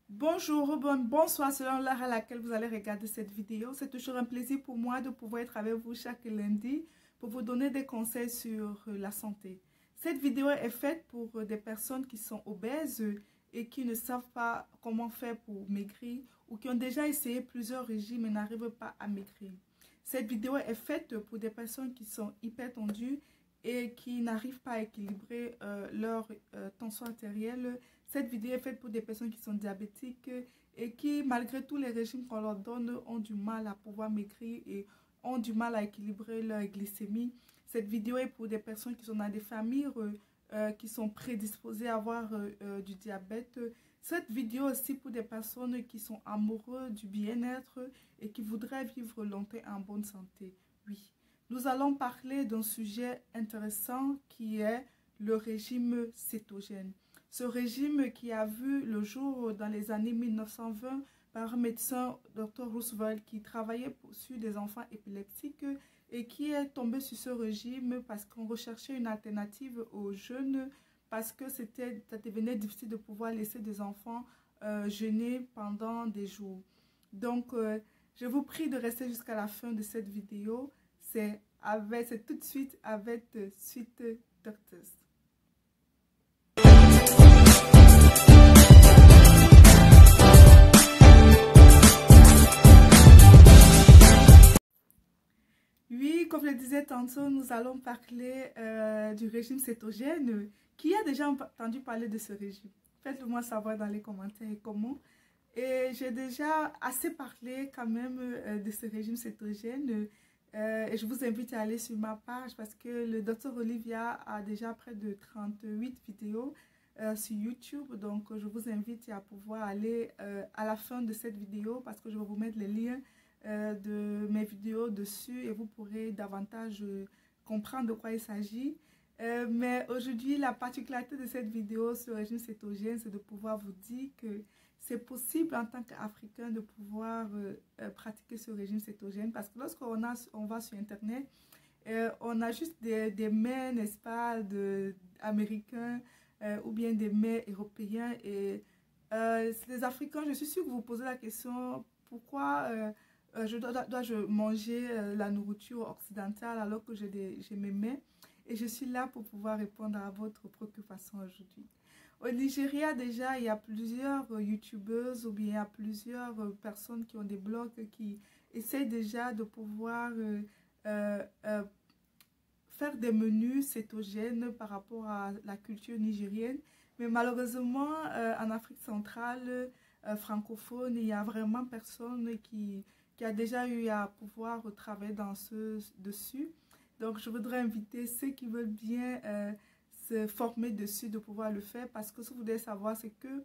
Bonjour, bonsoir selon l'heure à laquelle vous allez regarder cette vidéo. C'est toujours un plaisir pour moi de pouvoir être avec vous chaque lundi pour vous donner des conseils sur la santé. Cette vidéo est faite pour des personnes qui sont obèses et qui ne savent pas comment faire pour maigrir ou qui ont déjà essayé plusieurs régimes et n'arrivent pas à maigrir. Cette vidéo est faite pour des personnes qui sont hypertendues et qui n'arrivent pas à équilibrer leur tension artérielle. Cette vidéo est faite pour des personnes qui sont diabétiques et qui, malgré tous les régimes qu'on leur donne, ont du mal à pouvoir maigrir et ont du mal à équilibrer leur glycémie. Cette vidéo est pour des personnes qui sont dans des familles qui sont prédisposées à avoir du diabète. Cette vidéo aussi pour des personnes qui sont amoureux du bien-être et qui voudraient vivre longtemps en bonne santé. Oui, nous allons parler d'un sujet intéressant qui est le régime cétogène. Ce régime qui a vu le jour dans les années 1920 par un médecin, Dr Roosevelt, qui travaillait sur des enfants épileptiques et qui est tombé sur ce régime parce qu'on recherchait une alternative aux jeunes, parce que ça devenait difficile de pouvoir laisser des enfants jeûner pendant des jours. Donc, je vous prie de rester jusqu'à la fin de cette vidéo. C'est tout de suite avec Sweet Doctors. Oui, comme je le disais tantôt, nous allons parler du régime cétogène. Qui a déjà entendu parler de ce régime? Faites-le moi savoir dans les commentaires comment. Et j'ai déjà assez parlé quand même de ce régime cétogène. Et je vous invite à aller sur ma page parce que le Dr Olivia a déjà près de 38 vidéos sur YouTube. Donc, je vous invite à pouvoir aller à la fin de cette vidéo parce que je vais vous mettre les liens de mes vidéos dessus et vous pourrez davantage comprendre de quoi il s'agit. Mais aujourd'hui, la particularité de cette vidéo sur le régime cétogène, c'est de pouvoir vous dire que c'est possible en tant qu'Africain de pouvoir pratiquer ce régime cétogène parce que lorsqu'on va sur Internet, on a juste des mets, n'est-ce pas, américains ou bien des mets européens. Et les Africains, je suis sûre que vous vous posez la question, pourquoi dois-je manger la nourriture occidentale alors que j'ai mes mets? Et je suis là pour pouvoir répondre à votre préoccupation aujourd'hui. Au Nigeria, déjà, il y a plusieurs youtubeuses ou bien il y a plusieurs personnes qui ont des blogs qui essayent déjà de pouvoir faire des menus cétogènes par rapport à la culture nigérienne. Mais malheureusement, en Afrique centrale, francophone, il y a vraiment personne qui a déjà eu à pouvoir travailler dessus. Donc, je voudrais inviter ceux qui veulent bien se former dessus de pouvoir le faire parce que ce que vous devez savoir, c'est que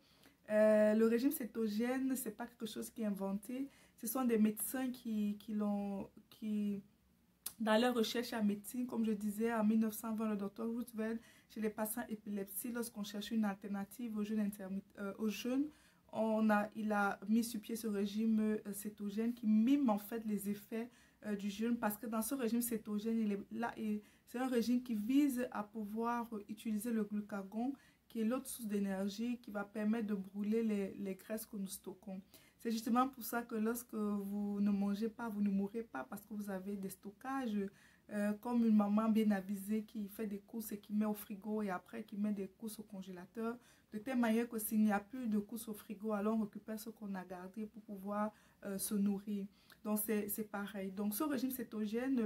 le régime cétogène, ce n'est pas quelque chose qui est inventé. Ce sont des médecins dans leur recherche en médecine, comme je disais, en 1920, le Dr Roosevelt, chez les patients épileptiques, lorsqu'on cherchait une alternative aux jeunes, il a mis sur pied ce régime cétogène qui mime en fait les effets du jeûne parce que dans ce régime cétogène, c'est un régime qui vise à pouvoir utiliser le glucagon qui est l'autre source d'énergie qui va permettre de brûler les graisses que nous stockons. C'est justement pour ça que lorsque vous ne mangez pas, vous ne mourrez pas parce que vous avez des stockages comme une maman bien avisée qui fait des courses et qui met au frigo et après qui met des courses au congélateur. De telle manière que s'il n'y a plus de courses au frigo, alors on récupère ce qu'on a gardé pour pouvoir se nourrir. Donc c'est pareil. Donc ce régime cétogène,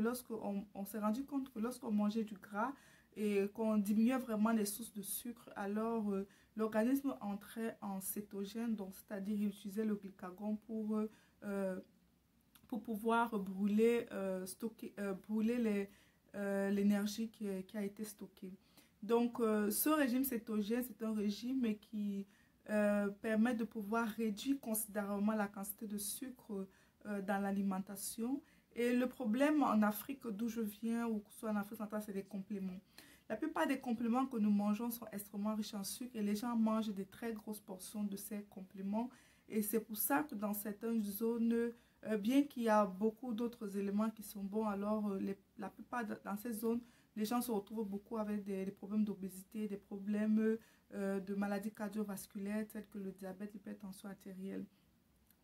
on s'est rendu compte que lorsqu'on mangeait du gras et qu'on diminuait vraiment les sources de sucre, alors l'organisme entrait en cétogène, donc c'est-à-dire il utilisait le glucagon pour pouvoir brûler, brûler l'énergie qui a été stockée. Donc, ce régime cétogène, c'est un régime qui permet de pouvoir réduire considérablement la quantité de sucre dans l'alimentation. Et le problème en Afrique, d'où je viens, ou que ce soit en Afrique centrale, c'est des compléments. La plupart des compléments que nous mangeons sont extrêmement riches en sucre et les gens mangent des très grosses portions de ces compléments. Et c'est pour ça que dans certaines zones, bien qu'il y a beaucoup d'autres éléments qui sont bons, alors la plupart dans ces zones, les gens se retrouvent beaucoup avec des problèmes d'obésité, des problèmes de maladies cardiovasculaires telles que le diabète, l'hypertension artérielle.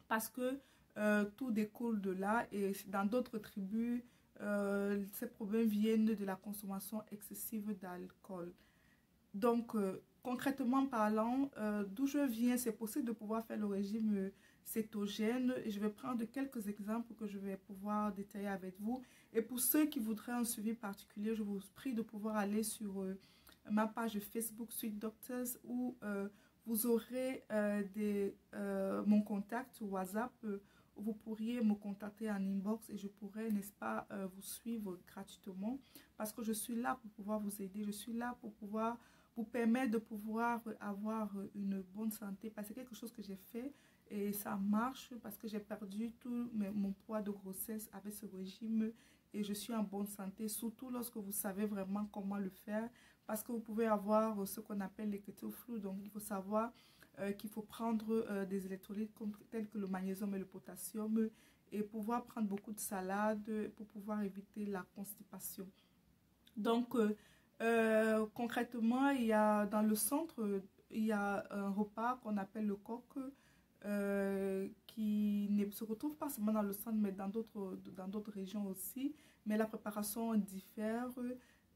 Parce que tout découle de là et dans d'autres tribus, ces problèmes viennent de la consommation excessive d'alcool. Donc, concrètement parlant, d'où je viens, c'est possible de pouvoir faire le régime cétogène. Et je vais prendre quelques exemples que je vais pouvoir détailler avec vous. Et pour ceux qui voudraient un suivi particulier, je vous prie de pouvoir aller sur ma page Facebook Sweet Doctors où vous aurez mon contact sur WhatsApp. Vous pourriez me contacter en inbox et je pourrais, n'est-ce pas, vous suivre gratuitement parce que je suis là pour pouvoir vous aider. Je suis là pour pouvoir vous permettre de pouvoir avoir une bonne santé parce que c'est quelque chose que j'ai fait et ça marche parce que j'ai perdu tout mon poids de grossesse avec ce régime et je suis en bonne santé, surtout lorsque vous savez vraiment comment le faire parce que vous pouvez avoir ce qu'on appelle les keto flous. Donc il faut savoir qu'il faut prendre des électrolytes tels que le magnésium et le potassium et pouvoir prendre beaucoup de salade pour pouvoir éviter la constipation. Donc concrètement, il y a dans le centre, il y a un repas qu'on appelle le coq qui ne se retrouve pas seulement dans le centre, mais dans d'autres régions aussi. Mais la préparation diffère.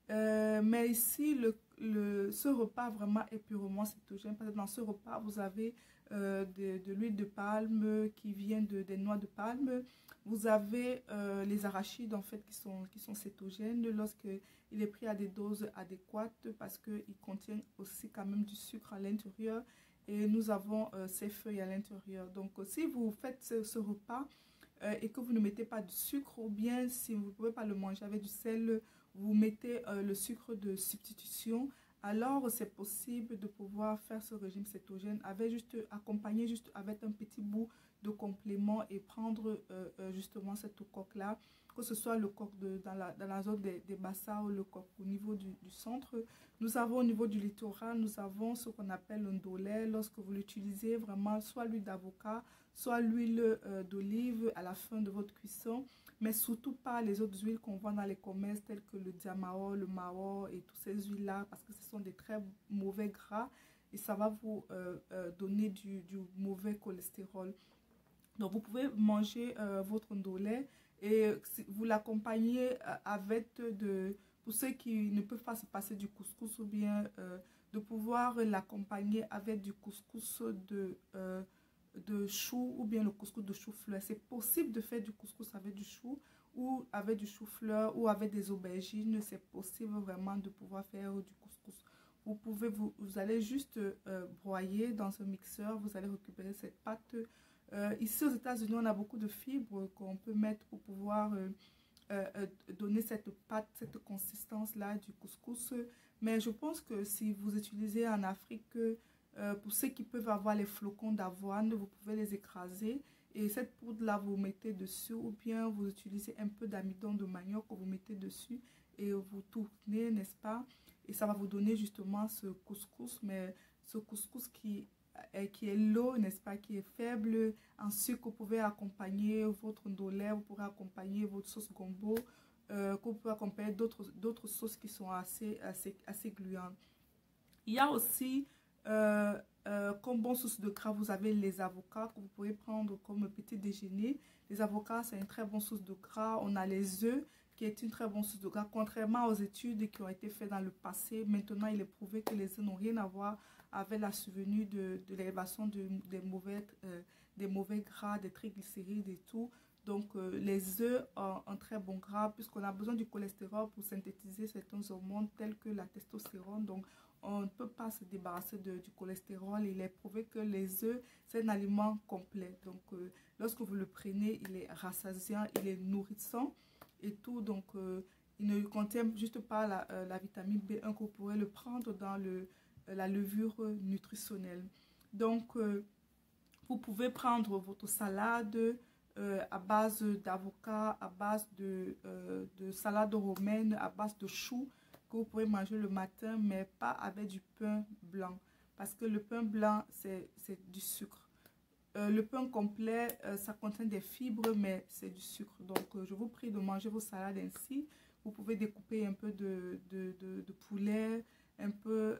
Mais ici, ce repas vraiment est purement cétogène. Parce que dans ce repas, vous avez de l'huile de palme qui vient des noix de palme. Vous avez les arachides en fait qui sont cétogènes lorsqu'il est pris à des doses adéquates parce qu'il contient aussi quand même du sucre à l'intérieur et nous avons ces feuilles à l'intérieur. Donc si vous faites ce repas et que vous ne mettez pas de sucre ou bien si vous ne pouvez pas le manger avec du sel, vous mettez le sucre de substitution, alors c'est possible de pouvoir faire ce régime cétogène accompagné juste avec un petit bout de complément et prendre justement cette coque-là, que ce soit le coq dans la zone des bassins ou le coq au niveau du centre. Nous avons au niveau du littoral, nous avons ce qu'on appelle un ndolé. Lorsque vous l'utilisez, vraiment soit l'huile d'avocat, soit l'huile d'olive à la fin de votre cuisson, mais surtout pas les autres huiles qu'on vend dans les commerces telles que le diamao, le mao et toutes ces huiles-là parce que ce sont des très mauvais gras et ça va vous donner du mauvais cholestérol. Donc vous pouvez manger votre ndolé et vous l'accompagnez avec pour ceux qui ne peuvent pas se passer du couscous ou bien de pouvoir l'accompagner avec du couscous de chou ou bien le couscous de chou-fleur. C'est possible de faire du couscous avec du chou ou avec du chou-fleur ou avec des aubergines. C'est possible vraiment de pouvoir faire du couscous. Vous allez juste broyer dans un mixeur. Vous allez récupérer cette pâte. Ici aux États-Unis, on a beaucoup de fibres qu'on peut mettre pour pouvoir donner cette pâte, cette consistance-là du couscous. Mais je pense que si vous utilisez en Afrique, pour ceux qui peuvent avoir les flocons d'avoine, vous pouvez les écraser et cette poudre-là, vous mettez dessus ou bien vous utilisez un peu d'amidon de manioc que vous mettez dessus et vous tournez, n'est-ce pas? Et ça va vous donner justement ce couscous, mais ce couscous qui est low, n'est-ce pas, qui est faible en sucre. Vous pouvez accompagner votre ndolé, vous pourrez accompagner votre sauce gombo, que vous pouvez accompagner d'autres sauces qui sont assez gluantes. Il y a aussi comme bonne source de gras, vous avez les avocats que vous pouvez prendre comme petit déjeuner. Les avocats, c'est une très bonne source de gras. On a les œufs qui est une très bonne source de gras. Contrairement aux études qui ont été faites dans le passé, maintenant il est prouvé que les œufs n'ont rien à voir avec la survenue de l'élévation des mauvais gras, des triglycérides et tout. Donc les œufs ont un très bon gras puisqu'on a besoin du cholestérol pour synthétiser certaines hormones telles que la testostérone. Donc on ne peut pas se débarrasser du cholestérol. Il est prouvé que les œufs, c'est un aliment complet. Donc lorsque vous le prenez, il est rassasiant, il est nourrissant et tout. Donc il ne contient juste pas la vitamine B1 que vous pourrez le prendre dans la levure nutritionnelle. Donc vous pouvez prendre votre salade à base d'avocat, à base de salade romaine, à base de choux que vous pouvez manger le matin, mais pas avec du pain blanc. Parce que le pain blanc, c'est du sucre. Le pain complet, ça contient des fibres, mais c'est du sucre. Donc, je vous prie de manger vos salades ainsi. Vous pouvez découper un peu de poulet, un peu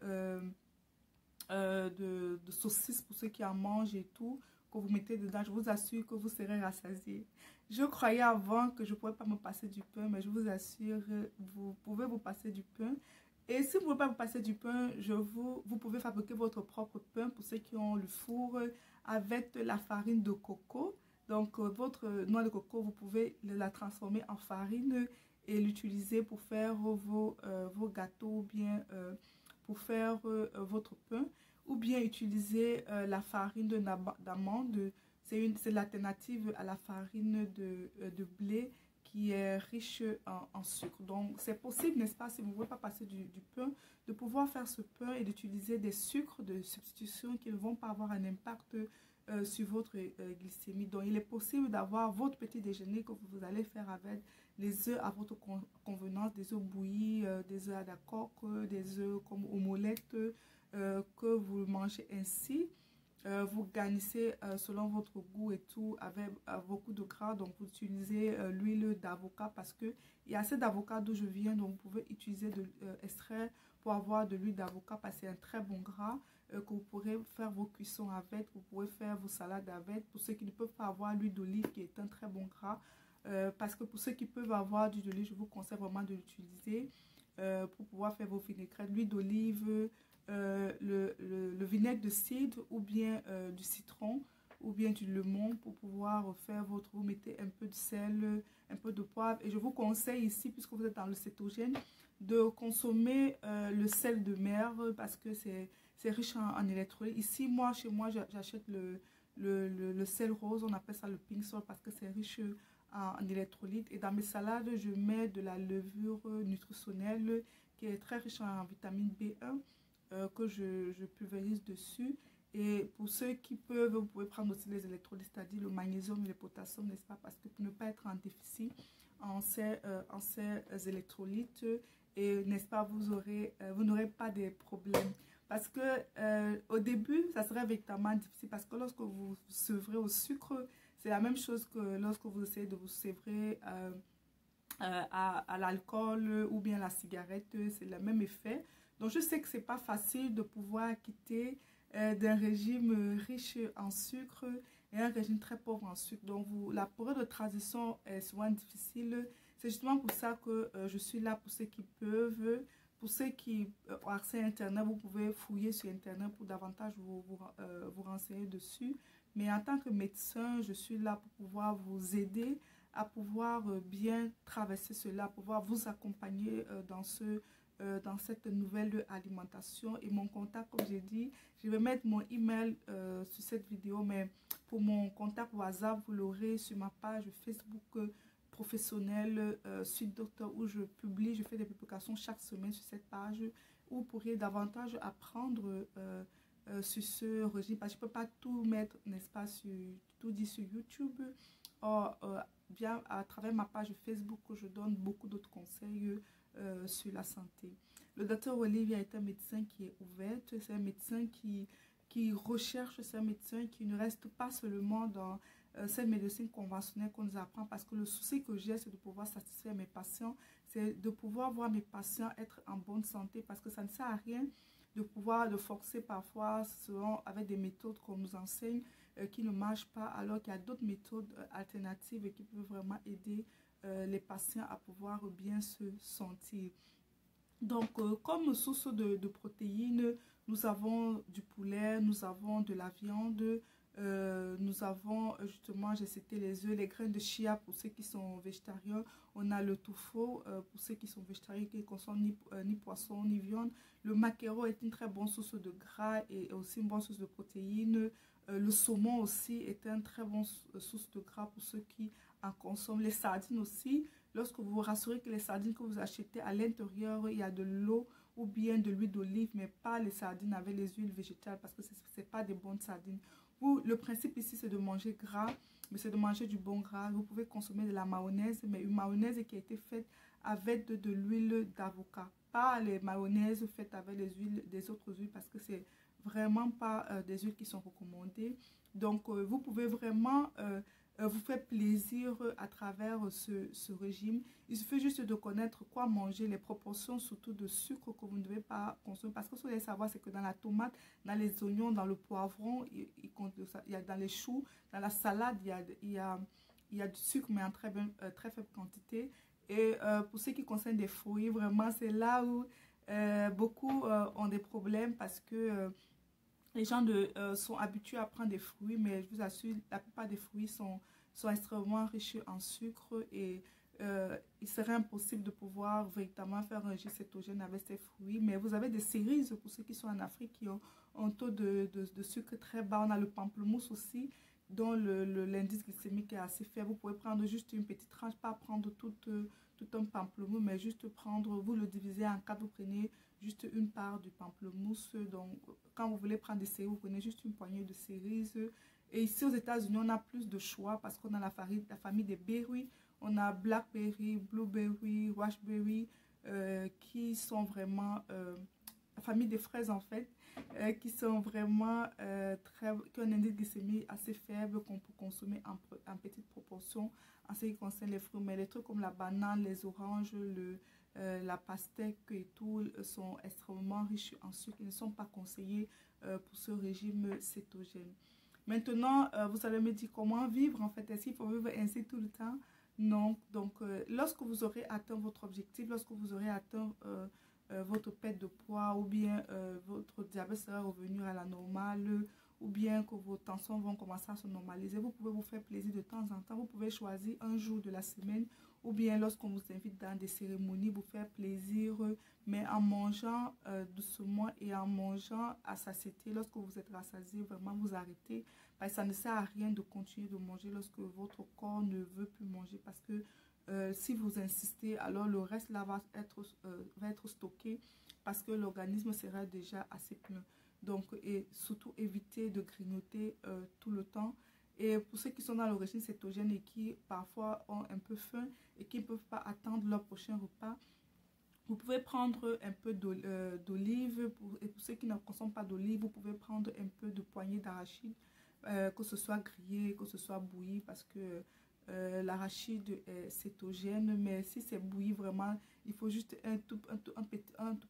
de saucisses pour ceux qui en mangent et tout, que vous mettez dedans. Je vous assure que vous serez rassasiés. Je croyais avant que je ne pourrais pas me passer du pain, mais je vous assure, vous pouvez vous passer du pain. Et si vous ne pouvez pas vous passer du pain, vous pouvez fabriquer votre propre pain pour ceux qui ont le four avec de la farine de coco. Donc, votre noix de coco, vous pouvez la transformer en farine et l'utiliser pour faire vos gâteaux ou bien pour faire votre pain. Ou bien utiliser la farine d'amande. C'est l'alternative à la farine de blé qui est riche en sucre. Donc, c'est possible, n'est-ce pas, si vous ne voulez pas passer du pain, de pouvoir faire ce pain et d'utiliser des sucres de substitution qui ne vont pas avoir un impact sur votre glycémie. Donc, il est possible d'avoir votre petit déjeuner que vous allez faire avec les œufs à votre convenance, des œufs bouillis, des œufs à la coque, des œufs comme omelettes que vous mangez ainsi. Vous garnissez selon votre goût et tout avec beaucoup de gras. Donc, vous utilisez l'huile d'avocat parce qu'il y a assez d'avocat d'où je viens. Donc, vous pouvez utiliser extraire pour avoir de l'huile d'avocat parce que c'est un très bon gras que vous pourrez faire vos cuissons avec. Vous pourrez faire vos salades avec. Pour ceux qui ne peuvent pas avoir l'huile d'olive qui est un très bon gras. Parce que pour ceux qui peuvent avoir du d'olive, je vous conseille vraiment de l'utiliser pour pouvoir faire vos vinaigrettes. L'huile d'olive, le vinaigre de cidre ou bien du citron ou bien du lemon pour pouvoir faire votre... Vous mettez un peu de sel, un peu de poivre. Et je vous conseille ici, puisque vous êtes dans le cétogène, de consommer le sel de mer parce que c'est riche en électrolytes. Ici, chez moi, j'achète le sel rose. On appelle ça le pink salt parce que c'est riche en électrolytes. Et dans mes salades, je mets de la levure nutritionnelle qui est très riche en vitamine B1 que je pulvérise dessus. Et pour ceux qui peuvent, vous pouvez prendre aussi les électrolytes, c'est-à-dire le magnésium et le potassium, n'est-ce pas? Parce que pour ne pas être en déficit en ces électrolytes, et n'est-ce pas, vous n'aurez pas de problèmes. Parce que au début, ça serait véritablement difficile parce que lorsque vous sevrez au sucre, c'est la même chose que lorsque vous essayez de vous sevrer à l'alcool ou bien la cigarette, c'est le même effet. Donc, je sais que ce n'est pas facile de pouvoir quitter d'un régime riche en sucre et un régime très pauvre en sucre. Donc, la période de transition est souvent difficile. C'est justement pour ça que je suis là pour ceux qui peuvent. Pour ceux qui ont accès à Internet, vous pouvez fouiller sur Internet pour davantage vous renseigner dessus. Mais en tant que médecin, je suis là pour pouvoir vous aider à pouvoir bien traverser cela, pouvoir vous accompagner dans cette nouvelle alimentation. Et mon contact, comme j'ai dit, je vais mettre mon email sur cette vidéo, mais pour mon contact WhatsApp, vous l'aurez sur ma page Facebook professionnelle Suite Docteur où je fais des publications chaque semaine sur cette page où vous pourriez davantage apprendre sur ce régime. Parce que je ne peux pas tout mettre, n'est-ce pas, tout dit sur YouTube. Bien à travers ma page Facebook, je donne beaucoup d'autres conseils sur la santé. Le docteur Olivier est un médecin qui est ouvert, c'est un médecin qui recherche, c'est un médecin qui ne reste pas seulement dans cette médecine conventionnelle qu'on nous apprend, parce que le souci que j'ai, c'est de pouvoir satisfaire mes patients, c'est de pouvoir voir mes patients être en bonne santé, parce que ça ne sert à rien de forcer parfois avec des méthodes qu'on nous enseigne qui ne marchent pas, alors qu'il y a d'autres méthodes alternatives qui peuvent vraiment aider les patients à pouvoir bien se sentir. Donc, comme source de protéines, nous avons du poulet, nous avons de la viande, nous avons justement, j'ai cité les œufs, les graines de chia pour ceux qui sont végétariens. On a le tofu pour ceux qui sont végétariens, qui ne consomment ni poisson ni viande. Le maquereau est une très bonne source de gras et aussi une bonne source de protéines. Le saumon aussi est une très bonne source de gras pour ceux qui en consomment. Les sardines aussi. Lorsque vous vous rassurez que les sardines que vous achetez à l'intérieur, il y a de l'eau ou bien de l'huile d'olive, mais pas les sardines avec les huiles végétales parce que ce n'est pas des bonnes sardines. Le principe ici, c'est de manger gras, mais c'est de manger du bon gras. Vous pouvez consommer de la mayonnaise, mais une mayonnaise qui a été faite avec de l'huile d'avocat. Pas les mayonnaises faites avec des autres huiles parce que c'est vraiment pas des huiles qui sont recommandées. Donc, vous pouvez vraiment vous faire plaisir à travers ce régime. Il suffit juste de connaître quoi manger, les proportions surtout de sucre que vous ne devez pas consommer. Parce que ce que vous devez savoir, c'est que dans la tomate, dans les oignons, dans le poivron, il y a dans les choux, dans la salade, il y a du sucre, mais en très faible quantité. Et pour ce qui concerne des fruits, vraiment, c'est là où beaucoup ont des problèmes parce que les gens sont habitués à prendre des fruits, mais je vous assure, la plupart des fruits sont extrêmement riches en sucre et il serait impossible de pouvoir véritablement faire un régime cétogène avec ces fruits. Mais vous avez des cerises, pour ceux qui sont en Afrique, qui ont un taux de sucre très bas. On a le pamplemousse aussi, dont l'indice glycémique est assez faible. Vous pouvez prendre juste une petite tranche, pas prendre tout un pamplemousse, mais juste prendre, vous le divisez en quatre, vous prenez juste une part du pamplemousse. Donc, quand vous voulez prendre des cerises, vous prenez juste une poignée de cerises. Et ici, aux États-Unis, on a plus de choix parce qu'on a la famille des berries. On a blackberry, blueberry, raspberry, qui sont vraiment la famille des fraises en fait, qui sont vraiment qui ont un indice glycémique assez faible qu'on peut consommer en petite proportion en ce qui concerne les fruits. Mais les trucs comme la banane, les oranges, la pastèque et tout sont extrêmement riches en sucre. Ils ne sont pas conseillés pour ce régime cétogène. Maintenant, vous allez me dire comment vivre en fait. Est-ce qu'il faut vivre ainsi tout le temps? Non. Donc, lorsque vous aurez atteint votre objectif, lorsque vous aurez atteint votre perte de poids ou bien votre diabète sera revenu à la normale ou bien que vos tensions vont commencer à se normaliser, vous pouvez vous faire plaisir de temps en temps. Vous pouvez choisir un jour de la semaine ou bien lorsqu'on vous invite dans des cérémonies, vous faire plaisir, mais en mangeant doucement et en mangeant à satiété. Lorsque vous êtes rassasié, vraiment vous arrêtez. Parce que ça ne sert à rien de continuer de manger lorsque votre corps ne veut plus manger. Parce que si vous insistez, alors le reste là va être stocké parce que l'organisme sera déjà assez plein. Donc, et surtout éviter de grignoter tout le temps. Et pour ceux qui sont dans le régime cétogène et qui parfois ont un peu faim et qui ne peuvent pas attendre leur prochain repas, vous pouvez prendre un peu d'olive. Et pour ceux qui ne consomment pas d'olive, vous pouvez prendre un peu de poignée d'arachide, que ce soit grillé, que ce soit bouilli, parce que l'arachide est cétogène, mais si c'est bouilli vraiment, il faut juste un tout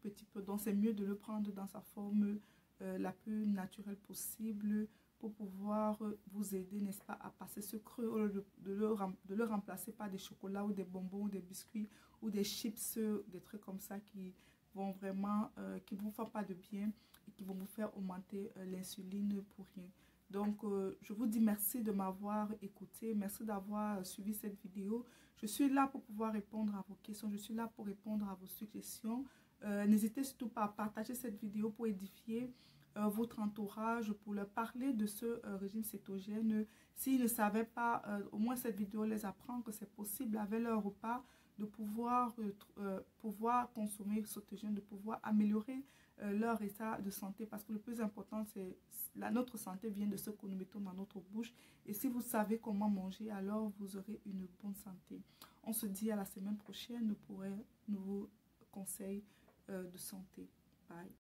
petit peu. Donc c'est mieux de le prendre dans sa forme la plus naturelle possible pour pouvoir vous aider, n'est-ce pas, à passer ce creux au lieu de le remplacer par des chocolats ou des bonbons ou des biscuits ou des chips, des trucs comme ça qui vont vraiment, qui ne vous font pas de bien et qui vont vous faire augmenter l'insuline pour rien. Donc, je vous dis merci de m'avoir écouté. Merci d'avoir suivi cette vidéo. Je suis là pour pouvoir répondre à vos questions. Je suis là pour répondre à vos suggestions. N'hésitez surtout pas à partager cette vidéo pour édifier votre entourage, pour leur parler de ce régime cétogène. S'ils ne savaient pas, au moins cette vidéo les apprend que c'est possible avec leur repas de pouvoir consommer cétogène, de pouvoir améliorer leur état de santé, parce que le plus important, c'est notre santé vient de ce que nous mettons dans notre bouche. Et si vous savez comment manger, alors vous aurez une bonne santé. On se dit à la semaine prochaine pour un nouveau conseil de santé. Bye.